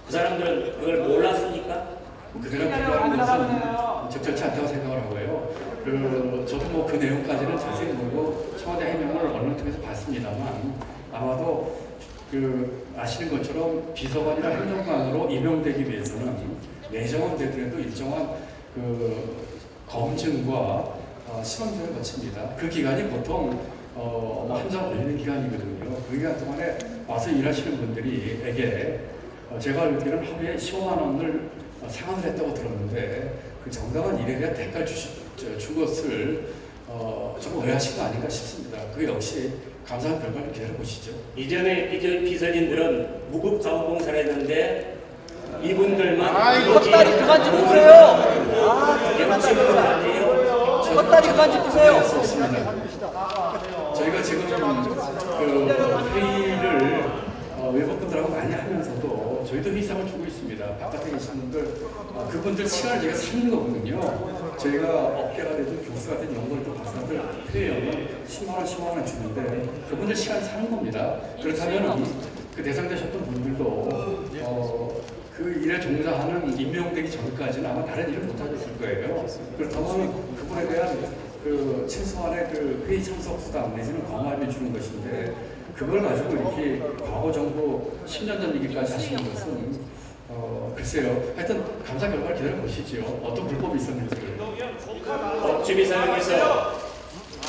[SPEAKER 1] 그 사람들은 그걸 몰랐습니까?
[SPEAKER 4] 그대로 비교하는 것은 적절치 않다고 생각을 하고요. 저도 뭐 그 내용까지는 자세히 모르고 청와대 해명을 언론 통해서 봤습니다만 아마도 아시는 것처럼 비서관이나 행정관으로 임용되기 위해서는 내정원 되더라도 일정한 검증과 시험을 거칩니다. 그 기간이 보통 한 달 걸리는 기간이거든요. 그 기간 동안에 와서 일하시는 분들에게 제가 알기로는 하루에 15만 원을 상환을 했다고 들었는데 그 정당한 일에 대한 대가를 준 것을 조금 오해하신 거 아닌가 싶습니다. 그 역시 감사한 결과를 기다려보시죠.
[SPEAKER 1] 이전에 비서진들은 무급 자원봉사를 했는데 이분들만
[SPEAKER 3] 헛다리 그만 짚으세요. 헛다리 그만 짚으세요.
[SPEAKER 4] 저희가 지금 회의를 외국분들하고 많이 하면서도 저희도 회의상을 주고 있습니다. 바깥에 계신 분들 그분들 시간을 저희가 사는 거거든요. 저희가 업계가 되든 교수가 되든 연구를 박사들 회의하면 10만 원, 15만 원 주는데 그분들 시간 사는 겁니다. 그렇다면 그 대상되셨던 분들도 그 일에 종사하는 임명되기 전까지는 아마 다른 일을 못 하셨을 거예요. 그렇다면 그분에 대한 최소한의 회의 참석 수당 내지는 거마비 주는 것인데 그걸 가지고 이렇게 과거 정부 10년 전 얘기까지 하시는 것은 글쎄요. 하여튼 감사 결과를 기다려 보시죠. 어떤 불법이 있었는지를.
[SPEAKER 1] 법집이 사용해서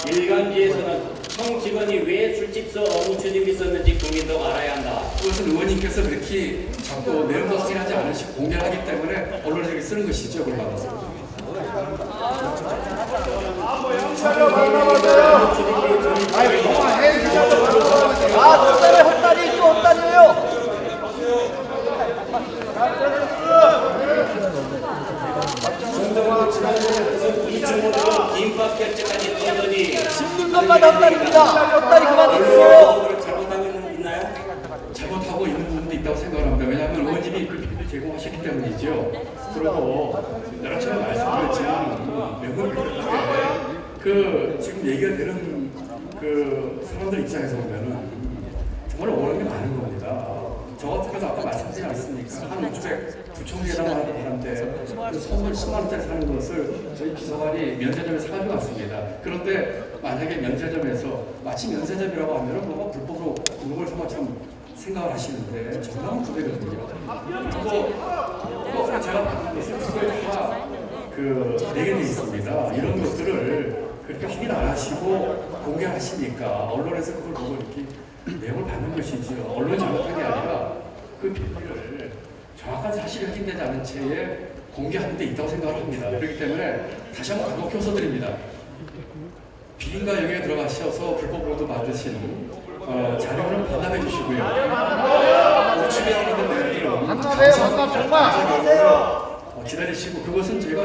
[SPEAKER 1] 일간지에서는 청 직원이 왜 술집서 업무 추진이 있었는지 국민도 알아야 한다.
[SPEAKER 4] 그것은 의원님께서 그렇게 자꾸 내용도 확인하지 않으시고 공개하기 때문에 언론에 쓰는 것이죠. 그걸 받아서.
[SPEAKER 3] 헛다리 또 헛다리예요.
[SPEAKER 1] 이 주모들은 김밥 결제까지 떠더니
[SPEAKER 3] 씹는 것마다 헛다리입니다. 헛다리 그만 짚으세요.
[SPEAKER 1] 잘못하고 있나요?
[SPEAKER 4] 잘못하고 있는 부분도 있다고 생각합니다. 왜냐하면 의원님이 그 비밀을 제공하셨기 때문이죠. 그리고 여러 차례 말씀드렸지만 외국에 지금 얘기가 되는 사람들 입장에서 보면은 정말 오는 게 많은 겁니다. 저 같은 경우도 아까 말씀드리지 않았습니까? 한 500 부총리라고 하는데 그 선물 10만 원짜리 사는 것을 저희 비서관이 면세점에서 사가지고 왔습니다. 그런데 만약에 면세점에서 마치 면세점이라고 하면은 뭐가 불법으로 그런 걸 것처럼 생각을 하시는데 정당한 구매거든요. 또 제가 받은 것은 그거에 다 내게 돼 있습니다. 이런 것들을 그렇게 확인 안 하시고 공개하시니까 언론에서 그걸 보고 이렇게 내용을 받는 것이죠. 언론이 잘못한 게 아니라 그 비밀을 정확한 사실이 확인되지 않은 채에 공개하는 데 있다고 생각을 합니다. 그렇기 때문에 다시 한번 간곡히 호소드립니다. 비인가 영역에 들어가셔서 불법으로도 받으신 자료를 반납해 주시고요. 추배하는 내용들은 기다리시고 그것은 저희가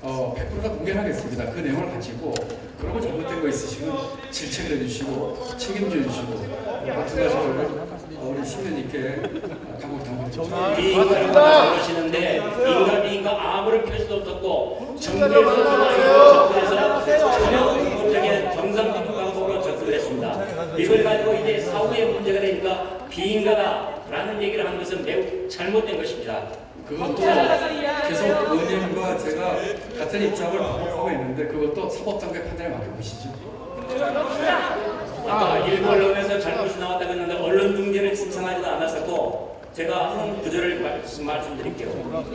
[SPEAKER 4] 100% 다 공개를 하겠습니다. 그 내용을 가지고 그러고 잘못된 거 있으시면 질책을 해주시고 책임져 주시고 같은 가지를 우리 신변님께 강곡당부드립니다.
[SPEAKER 1] 비인가라고 말씀하시는데 인가 아무런 필수도 없었고 정부에서 접근해서 전혀 공적인 정상적인 방법으로 접근했습니다. 이걸 가지고 이제 사후에 문제가 되니까 비인가다라는 얘기를 하는 것은 매우 잘못된 것입니다.
[SPEAKER 4] 그것도 계속 의원님과 제가 같은 입장을 반복하고 있는데 그것도 사법당국의 판단에 맡겨보시죠.
[SPEAKER 1] 아까 일부 언론에서 잘못이 나왔다고 했는데 언론 중재를 신청하지도 않았었고 제가 한 구절을 말씀드릴게요.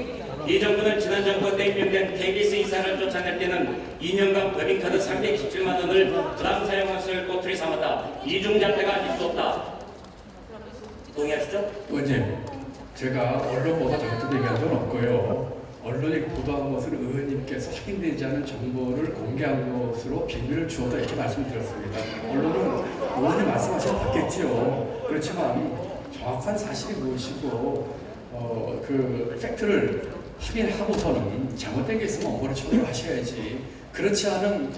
[SPEAKER 1] 이 정부는 지난 정부 때 임명된 KBS 이사를 쫓아낼 때는 2년간 법인카드 327만 원을 부당 사용할 것을 꼬투리 삼았다. 이중잣대가 아닐 수 없다. 동의하시죠?
[SPEAKER 4] 의원님, 제가 언론보다 저것도 얘기한 건 없고요. 언론이 보도한 것은 의원님께서 확인되지 않은 정보를 공개한 것으로 빌미를 주었다 이렇게 말씀드렸습니다. 언론은 의원님 말씀하셔도 받겠지요. 그렇지만 정확한 사실이 무엇이고 그 팩트를 확인하고서는 잘못된 게 있으면 엄벌을 처리를 하셔야지. 그렇지 않은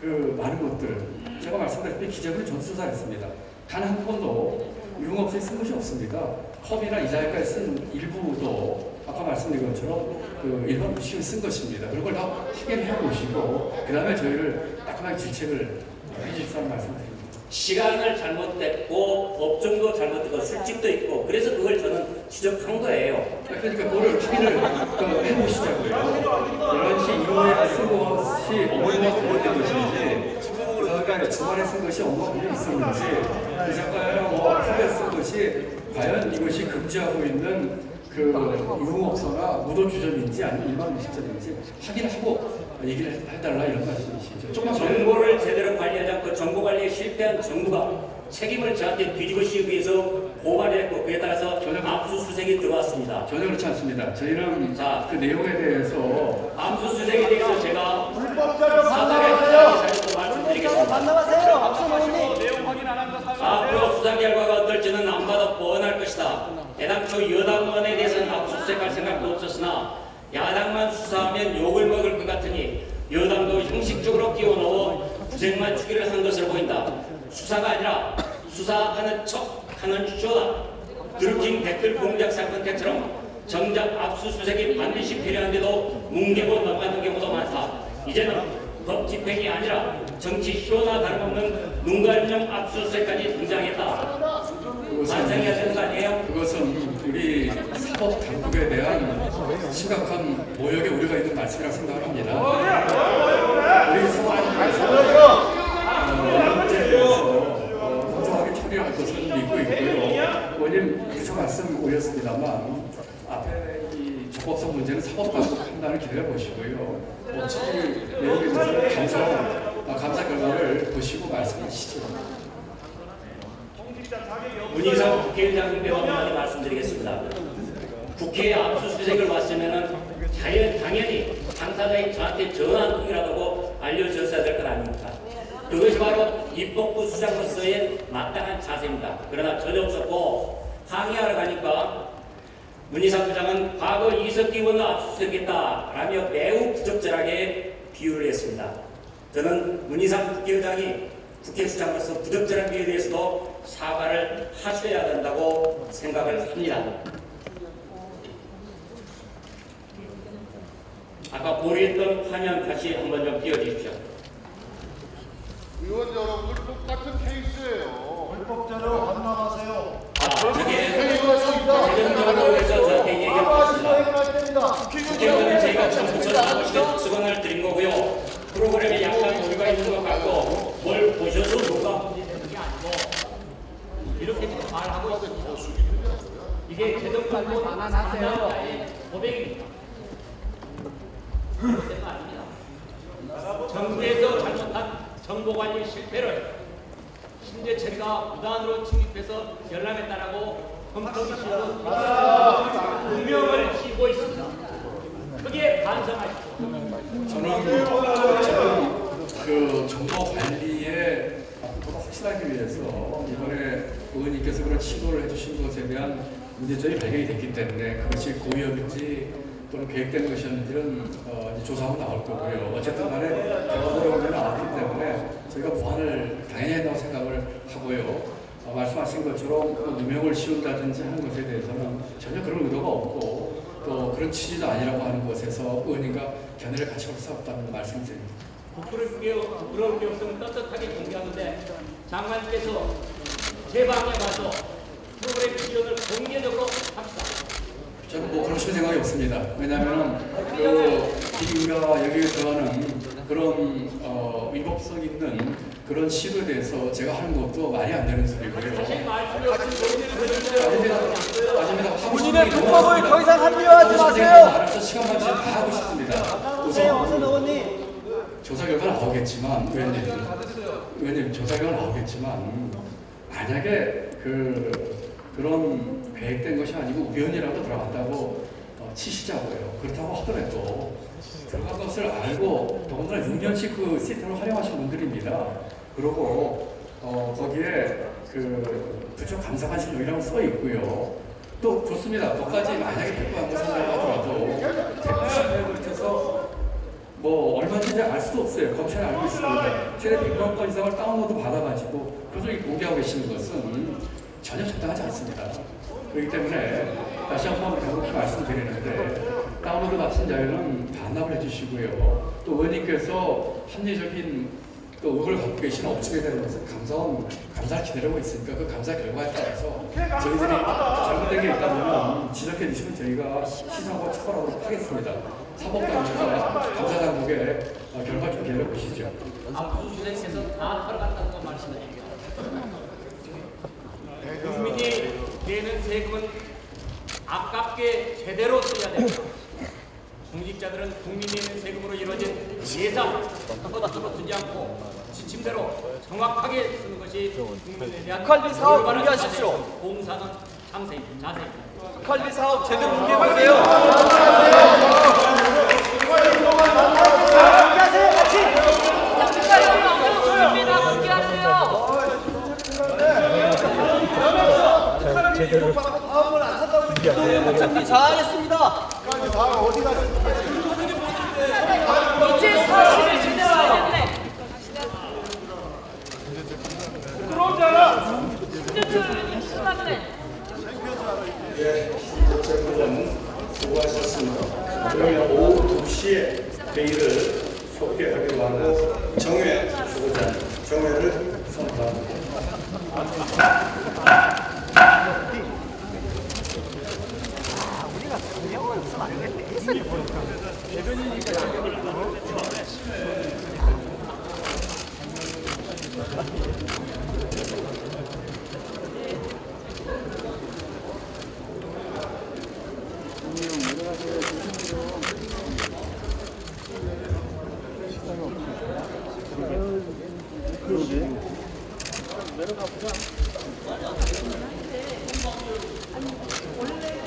[SPEAKER 4] 그 많은 것들 제가 말씀드렸듯이 기재부는 전수조사를 했습니다. 단 한 번도 유흥업소에 쓴 것이 없습니다. 컵이나 이자까지 쓴 일부도 아까 말씀드린 것처럼 그 일반 무식을 쓴 것입니다. 그런 걸 다 확인해 보시고 그 다음에 저희를 따끔하게 질책을 해주시라는 말씀드립니다.
[SPEAKER 1] 시간을 잘못됐고 업종도 잘못됐고 술집도 있고 그래서 그걸 저는 지적한 거예요.
[SPEAKER 4] 그러니까 그거를 확인을 해보시자고요. 11시 이후에 쓴 것이 업무가 관련된 것인지 그다음에 주말에 쓴 것이 업무가 관련이 있었는지 그 작가나 뭐 컵에 쓴 것이 과연 이것이 금지하고 있는 그 유흥업소나 무도주점인지 아니면 일반 음식점인지 확인하고 얘기를 해달라 이런 말씀이시죠. 조금만
[SPEAKER 1] 정보를 제대로 관리하지 않고 정보 관리에 실패한 정부가 책임을 저한테 뒤집어 씌우기 위해서 고발을 했고 그에 따라서 압수수색이 들어왔습니다.
[SPEAKER 4] 전혀 그렇지 않습니다. 저희는
[SPEAKER 1] 자,
[SPEAKER 4] 그 내용에 대해서
[SPEAKER 1] 압수수색에 대해서 제가 사전에 또 말씀드리겠습니다.
[SPEAKER 3] 만나가세요, 박선 의원님.
[SPEAKER 1] 앞으로 수사 결과가 어떨지는 안 봐도 뻔할 것이다. 애당초 여당 의원에 대해서는 압수수색할 생각도 없었으나 야당만 수사하면 욕을 먹을 것 같으니 여당도 형식적으로 끼워넣어 구색 맞추기를 한 것으로 보인다. 수사가 아니라 수사하는 척 하는 쇼다. 드루킹 댓글 공작 사건 때처럼 정작 압수수색이 반드시 필요한데도 뭉개고 넘어가는 경우도 많다. 이제는 법 집행이 아니라 정치 쇼나 다름없는 눈가림용 압수수색까지 등장했다. 반성해야 되는 거 아니에요?
[SPEAKER 4] 그것은 우리 사법 당국에 대한 심각한 모욕의 우려가 있는 말씀이라고 생각을 합니다. 우리 사법 당국에서 이런 문제에 대해서 공정하게 처리할 것을 믿고 있고요. 의원님 부처 말씀 올렸습니다만 앞에 이 적법성 문제는 사법 당국 판단을 기다려 보시고요. 어차피 내용에 대해서 감사 결과를 보시고 말씀하시죠.
[SPEAKER 1] 문희상 국회의장님께 한마디 말씀드리겠습니다. 국회에 압수수색을 왔으면은 당연히 당사자인 저한테 전화 한 통이라도 알려줬어야 될 것 아닙니까? 그것이 바로 입법부 수장으로서의 마땅한 자세입니다. 그러나 전혀 없었고 항의하러 가니까 문희상 부장은 과거 이석기 의원을 압수수색했다라며 매우 부적절하게 비유를 했습니다. 저는 문희상 국회의장이 국회의장으로서 부적절한 비유에 대해서도 사과를 하셔야 된다고 생각을 합니다. 아까 보냈던 화면 다시 한번 좀 띄워주십시오.
[SPEAKER 5] 의원 여러분들 똑같은 케이스예요.
[SPEAKER 6] 불법자료 반납하세요.
[SPEAKER 1] 저게 재정적으로 해서 저한테 얘기했습니다. 국회의원은 저희가 처음부터 수건을 드린 거고요. 프로그램에 약간 오류가 있는 것 같고 뭘 보셔서 누가 문제되는 게 아니고 이렇게 말하고 있습니다. 이게 재정적으로 반환하세요. 고백입니다. 그때가 아닙니다. 정부에서 잘못한 정보관리 실패를 신재철이가 무단으로 침입해서 열람했다라고 검토기실로 운명을 쥐고 있습니다. 크게 반성하십시오.
[SPEAKER 4] 저는 그 정보 관리에 보다 확실하기 위해서 이번에 의원님께서 그런 시도를 해주신 것에 대한 문제점이 발견이 됐기 때문에 그것이 고의였는지 또는 계획된 것이었는지는 이제 조사하고 나올 거고요. 어쨌든 간에 결과적으로 나왔기 때문에 저희가 보완을 당연히 한다고 생각을 하고요. 말씀하신 것처럼 누명을 씌운다든지 하는 것에 대해서는 전혀 그런 의도가 없고 또 그런 취지도 아니라고 하는 것에서 의원님과 견해를 같이 올 수 없다는 말씀드립니다.
[SPEAKER 1] 부끄러울 게 없으면 떳떳하게 공개하는데 장관께서 제 방에 가서 프로그램 지원을 공개적으로 합시다.
[SPEAKER 4] 저는 뭐 그러실 생각이 없습니다. 왜냐하면 그 비리가 여기에 들어가는 그런 위법성 있는 그런 시도에 대해서 제가 하는 것도 말이 안 되는 소리고요. 아닙니다.
[SPEAKER 3] 본인의 불법을 더 이상 합리화하지 마세요.
[SPEAKER 4] 알아서 시간만 주면 다 하고 싶습니다. 우선 조사 결과 나오겠지만 의원님 조사 결과 나오겠지만 만약에 그런 계획된 것이 아니고 우연이라도 들어갔다고 치시자고요. 그렇다고 하더라도 들어간 것을 알고 더군다나 6년씩 그 시스템을 활용하신 분들입니다. 그리고 거기에 부족 감사관실이라고 써 있고요. 또 좋습니다. 또까지 만약에 데리고 간거 생각하더라도 190년에 걸쳐서 뭐 얼마인지 알 수도 없어요. 검찰이 알고 있습니다. 최대 100만 건 이상을 다운로드 받아가지고 그것을 공개하고 계시는 것은 전혀 적당하지 않습니다. 그렇기 때문에 다시 한번 간곡히 말씀드리는데 다운로드 받으신 자료는 반납을 해주시고요. 또 의원님께서 합리적인 또 의혹을 갖고 계시는 업체에 대한 것은 감사를 기다리고 있으니까 그 감사 결과에 따라서 저희들이 잘못된 게 있다면 지적해 주시면 저희가 시정하고 처벌하도록 하겠습니다. 사법당국과 감사당국의 결과 좀 기다려 보시죠.
[SPEAKER 1] 압수수색에서 다 들어갔다는 거 말씀드립니다. 국민이 내는 세금은 아깝게 제대로 써야 됩니다. 공직자들은 국민이 내는 세금으로 이루어진 예산 그것으로 쓰지 않고 지침대로 정확하게 쓰는 것이 국민에 대한
[SPEAKER 3] 북한비 사업 공개하십시오.
[SPEAKER 1] 공사는 자세히
[SPEAKER 3] 북한비 사업 제대로 공개해보세요. 공개하세요 같이.
[SPEAKER 2] 국가적인 업무 조율입니다. 공개하세요.
[SPEAKER 3] 국장님 잘하겠습니다.
[SPEAKER 2] 이제 사실을 제대로 알겠네. 들어오잖아. 신재철 신났네.
[SPEAKER 7] 정부는 수고하셨습니다. 그러면 오후 2시에 회의를 속개하기로 하는 정회 수고자 정회를 선포합니다.
[SPEAKER 2] 원래